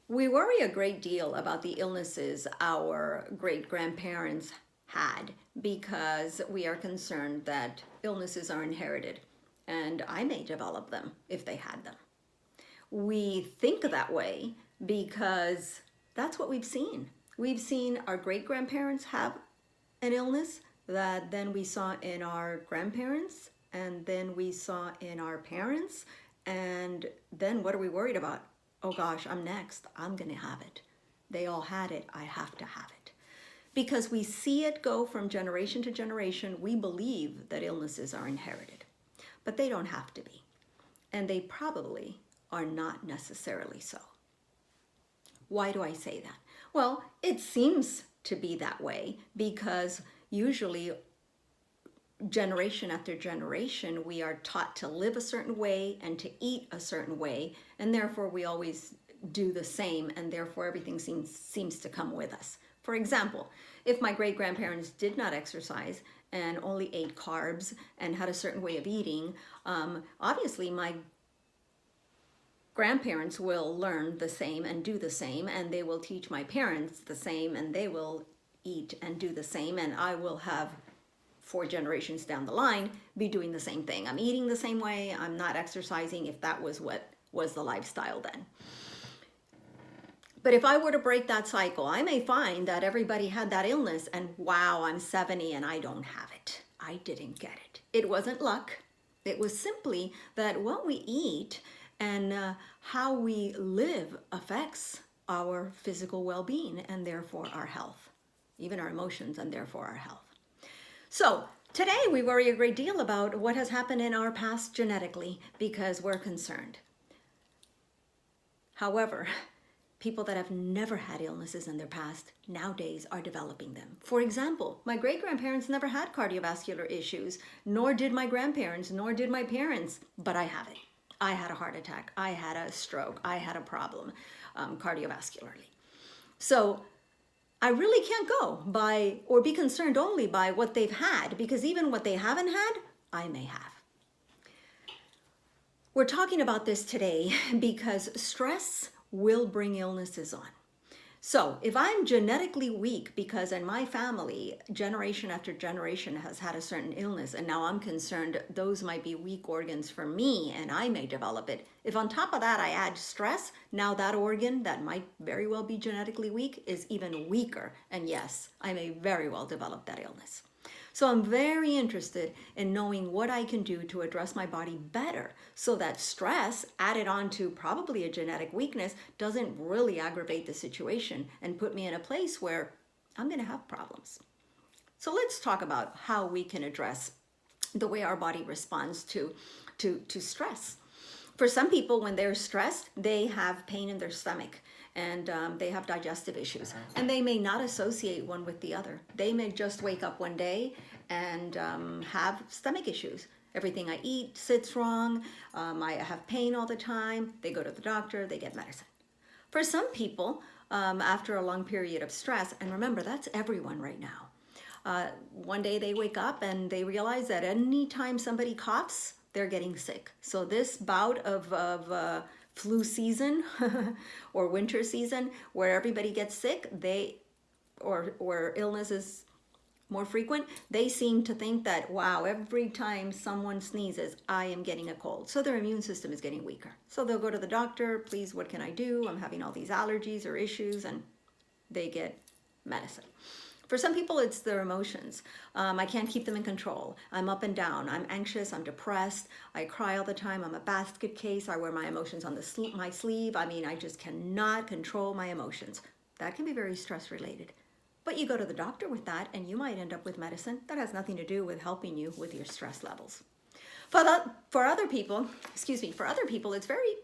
We worry a great deal about the illnesses our great-grandparents had because we are concerned that illnesses are inherited and I may develop them if they had them. We think that way because that's what we've seen. We've seen our great-grandparents have an illness that then we saw in our grandparents and then we saw in our parents, and then what are we worried about? Oh gosh, I'm next. I'm going to have it. They all had it. I have to have it. Because we see it go from generation to generation, we believe that illnesses are inherited, but they don't have to be. And they probably are not necessarily so. Why do I say that? Well, it seems to be that way because usually generation after generation, we are taught to live a certain way and to eat a certain way, and therefore we always do the same, and therefore everything seems to come with us. For example, if my great-grandparents did not exercise and only ate carbs and had a certain way of eating, obviously my grandparents will learn the same and do the same, and they will teach my parents the same, and they will eat and do the same, and I will have 4 generations down the line be doing the same thing. I'm eating the same way, I'm not exercising if that was what was the lifestyle then. But if I were to break that cycle, I may find that everybody had that illness and wow, I'm 70 and I don't have it. I didn't get it. It wasn't luck. It was simply that what we eat and how we live affects our physical well-being and therefore our health, even our emotions and therefore our health. So today we worry a great deal about what has happened in our past genetically because we're concerned. However, people that have never had illnesses in their past nowadays are developing them. For example, my great-grandparents never had cardiovascular issues, nor did my grandparents, nor did my parents, but I have it. I had a heart attack, I had a stroke, I had a problem cardiovascularly. So I really can't go by or be concerned only by what they've had, because even what they haven't had, I may have. We're talking about this today because stress will bring illnesses on. So if I'm genetically weak because in my family, generation after generation has had a certain illness, and now I'm concerned those might be weak organs for me and I may develop it. If on top of that I add stress, now that organ that might very well be genetically weak is even weaker. And yes, I may very well develop that illness. So I'm very interested in knowing what I can do to address my body better so that stress added on to probably a genetic weakness doesn't really aggravate the situation and put me in a place where I'm going to have problems. So let's talk about how we can address the way our body responds to stress. For some people, when they're stressed, they have pain in their stomach and they have digestive issues, and they may not associate one with the other. They may just wake up one day and have stomach issues. Everything I eat sits wrong, I have pain all the time, they go to the doctor, they get medicine. For some people, after a long period of stress, and remember, that's everyone right now, one day they wake up and they realize that anytime somebody coughs, they're getting sick. So this bout of flu season or winter season where everybody gets sick, or where illness is more frequent, they seem to think that, wow, every time someone sneezes, I am getting a cold. So their immune system is getting weaker. So they'll go to the doctor, please, what can I do? I'm having all these allergies or issues, and they get medicine. For some people, it's their emotions. I can't keep them in control. I'm up and down. I'm anxious. I'm depressed. I cry all the time. I'm a basket case. I wear my emotions on my sleeve. I mean, I just cannot control my emotions. That can be very stress related. But you go to the doctor with that, and you might end up with medicine that has nothing to do with helping you with your stress levels. For other people, it's very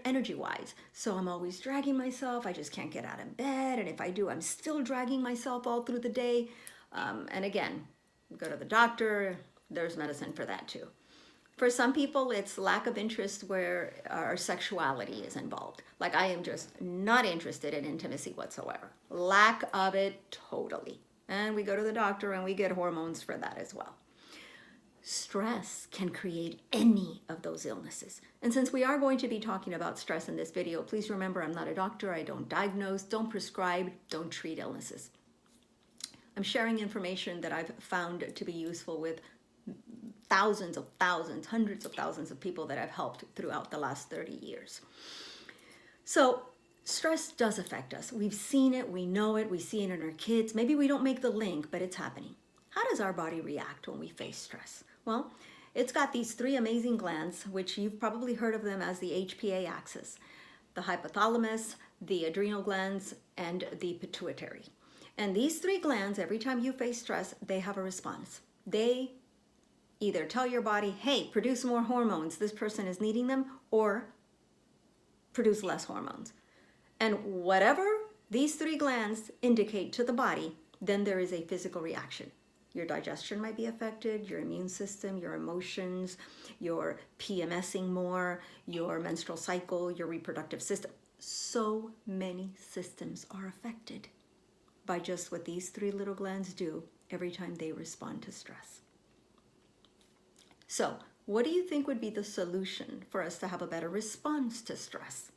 energy-wise. So I'm always dragging myself. I just can't get out of bed. And if I do, I'm still dragging myself all through the day. And again, go to the doctor. There's medicine for that too. For some people, it's lack of interest where our sexuality is involved. Like I am just not interested in intimacy whatsoever. Lack of it totally. And we go to the doctor and we get hormones for that as well. stress can create any of those illnesses. And since we are going to be talking about stress in this video, please remember I'm not a doctor. I don't diagnose, don't prescribe, don't treat illnesses. I'm sharing information that I've found to be useful with thousands of thousands, hundreds of thousands of people that I've helped throughout the last 30 years. So stress does affect us. We've seen it, we know it, we see it in our kids. Maybe we don't make the link, but it's happening. How does our body react when we face stress? Well, it's got these three amazing glands, which you've probably heard of them as the HPA axis: the hypothalamus, the adrenal glands, and the pituitary. And these three glands, every time you face stress, they have a response. They either tell your body, hey, produce more hormones, this person is needing them, or produce less hormones. And whatever these three glands indicate to the body, then there is a physical reaction. Your digestion might be affected, your immune system, your emotions, your PMSing more, your menstrual cycle, your reproductive system. So many systems are affected by just what these three little glands do every time they respond to stress. So, what do you think would be the solution for us to have a better response to stress?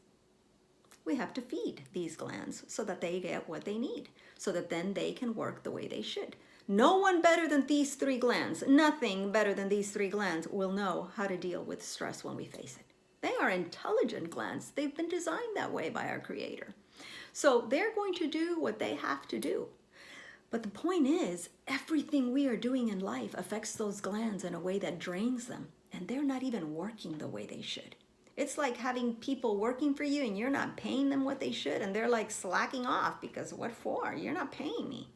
We have to feed these glands so that they get what they need, so that then they can work the way they should. No one better than these three glands, nothing better than these three glands will know how to deal with stress when we face it. They are intelligent glands. They've been designed that way by our Creator. So they're going to do what they have to do. But the point is, everything we are doing in life affects those glands in a way that drains them, and they're not even working the way they should. It's like having people working for you and you're not paying them what they should, and they're like slacking off because what for? You're not paying me.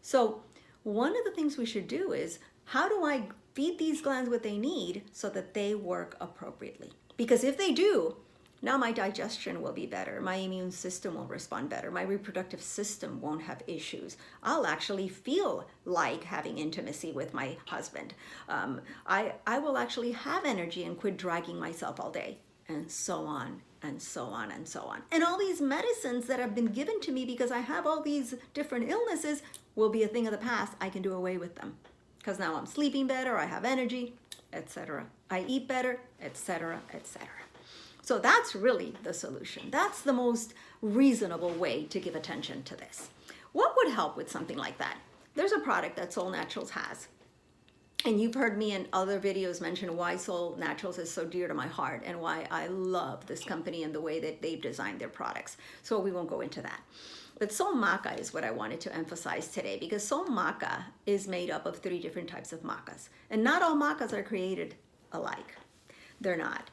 So one of the things we should do is, how do I feed these glands what they need so that they work appropriately? Because if they do, now my digestion will be better, my immune system will respond better, my reproductive system won't have issues. I'll actually feel like having intimacy with my husband. I will actually have energy and quit dragging myself all day, and so on, and so on, and so on. And all these medicines that have been given to me because I have all these different illnesses will be a thing of the past. I can do away with them because now I'm sleeping better, I have energy, etc. I eat better, etc., etc. So that's really the solution. That's the most reasonable way to give attention to this. What would help with something like that? There's a product that Soul Naturals has. And you've heard me in other videos mention why Soul Naturals is so dear to my heart and why I love this company and the way that they've designed their products. So we won't go into that. But Soul Maca is what I wanted to emphasize today, because Soul Maca is made up of 3 different types of macas. And not all macas are created alike. They're not.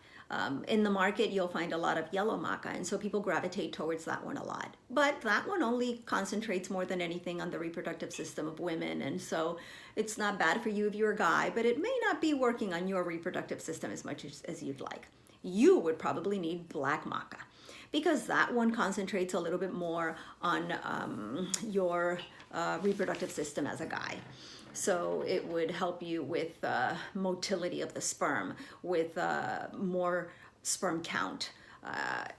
In the market, you'll find a lot of yellow maca, and so people gravitate towards that one a lot. But that one only concentrates more than anything on the reproductive system of women, and so it's not bad for you if you're a guy, but it may not be working on your reproductive system as much as you'd like. You would probably need black maca, because that one concentrates a little bit more on your reproductive system as a guy. So it would help you with motility of the sperm, with more sperm count.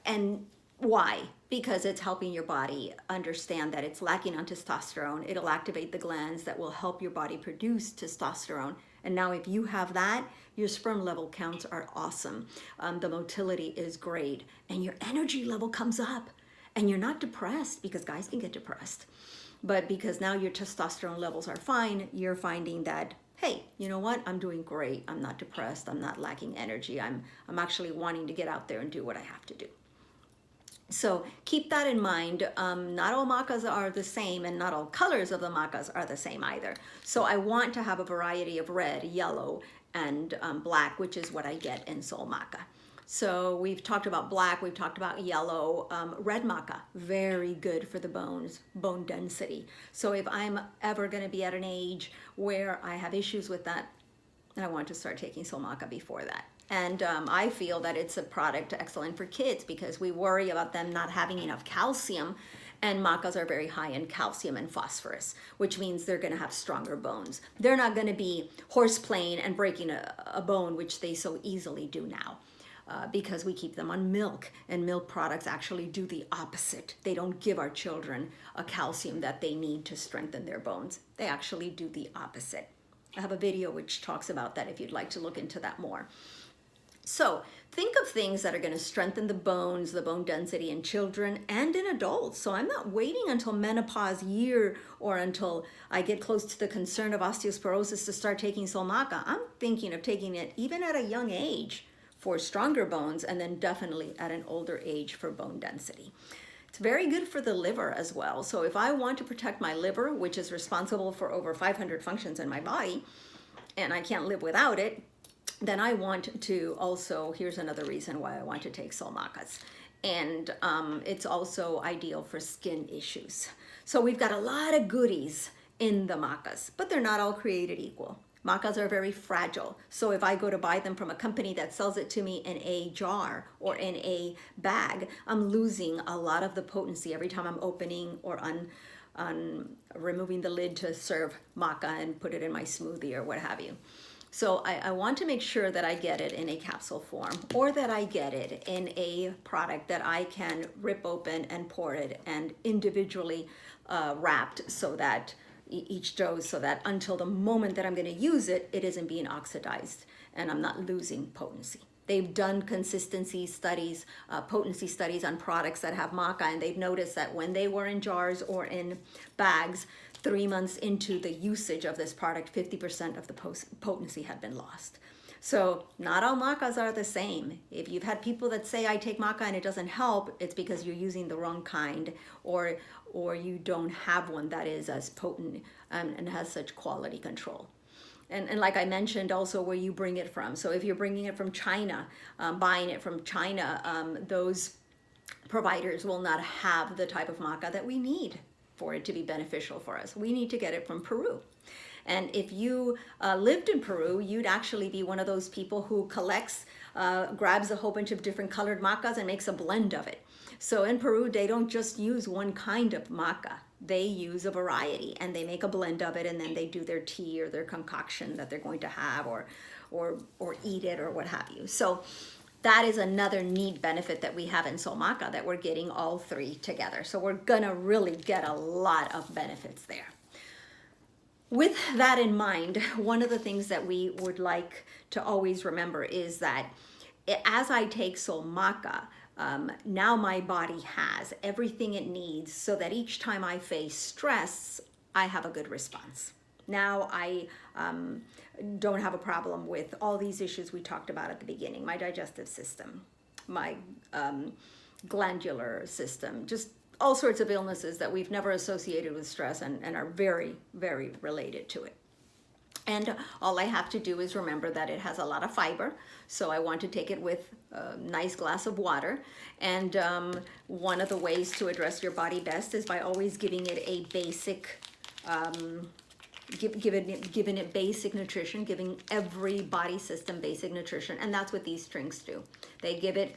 And why? Because it's helping your body understand that it's lacking on testosterone. It'll activate the glands that will help your body produce testosterone. And now if you have that, your sperm level counts are awesome. The motility is great. And your energy level comes up. And you're not depressed, because guys can get depressed. But because now your testosterone levels are fine, you're finding that, hey, you know what? I'm doing great. I'm not depressed. I'm not lacking energy. I'm actually wanting to get out there and do what I have to do. So keep that in mind. Not all macas are the same, and not all colors of the macas are the same either. So I want to have a variety of red, yellow, and black, which is what I get in Soul Maca. So we've talked about black, we've talked about yellow. Red maca, very good for the bones, bone density. So if I'm ever going to be at an age where I have issues with that, I want to start taking Soul Maca before that. And I feel that it's a product excellent for kids, because we worry about them not having enough calcium, and macas are very high in calcium and phosphorus, which means they're going to have stronger bones. They're not going to be horseplaying and breaking a bone, which they so easily do now. Because we keep them on milk, and milk products actually do the opposite. They don't give our children a calcium that they need to strengthen their bones. They actually do the opposite. I have a video which talks about that if you'd like to look into that more. So think of things that are going to strengthen the bones, the bone density in children and in adults. So I'm not waiting until menopause year or until I get close to the concern of osteoporosis to start taking Solmaca. I'm thinking of taking it even at a young age for stronger bones, and then definitely at an older age for bone density. It's very good for the liver as well. So if I want to protect my liver, which is responsible for over 500 functions in my body, and I can't live without it, then I want to also, here's another reason why I want to take Solmacas. And it's also ideal for skin issues. So we've got a lot of goodies in the macas, but they're not all created equal. Macas are very fragile. So if I go to buy them from a company that sells it to me in a jar or in a bag, I'm losing a lot of the potency every time I'm opening or removing the lid to serve maca and put it in my smoothie or what have you. So I want to make sure that I get it in a capsule form, or that I get it in a product that I can rip open and pour it and individually wrapped so that each dose, so that until the moment that I'm going to use it, it isn't being oxidized and I'm not losing potency. They've done consistency studies, potency studies on products that have maca, and they've noticed that when they were in jars or in bags, 3 months into the usage of this product, 50% of the potency had been lost. So not all macas are the same. If you've had people that say, I take maca and it doesn't help, it's because you're using the wrong kind, or you don't have one that is as potent and has such quality control. And like I mentioned also where you bring it from. So if you're bringing it from China, buying it from China, those providers will not have the type of maca that we need for it to be beneficial for us. We need to get it from Peru. And if you lived in Peru, you'd actually be one of those people who collects, grabs a whole bunch of different colored macas and makes a blend of it. So in Peru, they don't just use one kind of maca. They use a variety and they make a blend of it, and then they do their tea or their concoction that they're going to have or eat it or what have you. So that is another neat benefit that we have in Solmaca, that we're getting all three together. So we're gonna really get a lot of benefits there. With that in mind, one of the things that we would like to always remember is that as I take Solmaca, now my body has everything it needs so that each time I face stress, I have a good response. Now I don't have a problem with all these issues we talked about at the beginning: my digestive system, my glandular system, just all sorts of illnesses that we've never associated with stress and are very, very related to it. And all I have to do is remember that it has a lot of fiber, so I want to take it with a nice glass of water. And one of the ways to address your body best is by always giving it a basic, giving it basic nutrition, giving every body system basic nutrition. And that's what these drinks do. They give it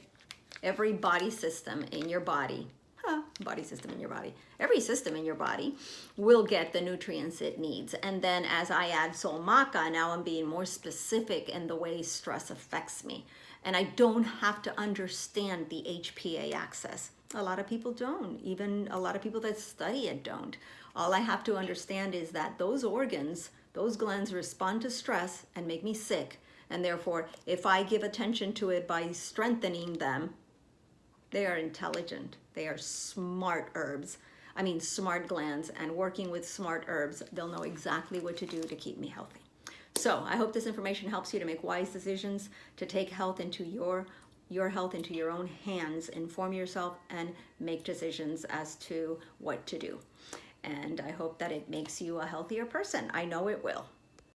every body system in your body. Body system in your body. Every system in your body will get the nutrients it needs. And then as I add Solmaca, now I'm being more specific in the way stress affects me. And I don't have to understand the HPA axis. A lot of people don't. Even a lot of people that study it don't. All I have to understand is that those organs, those glands respond to stress and make me sick. And therefore, if I give attention to it by strengthening them, they are intelligent. They are smart herbs. I mean, smart glands, and working with smart herbs, they'll know exactly what to do to keep me healthy. So I hope this information helps you to make wise decisions, to take health into your health into your own hands, inform yourself, and make decisions as to what to do. And I hope that it makes you a healthier person. I know it will.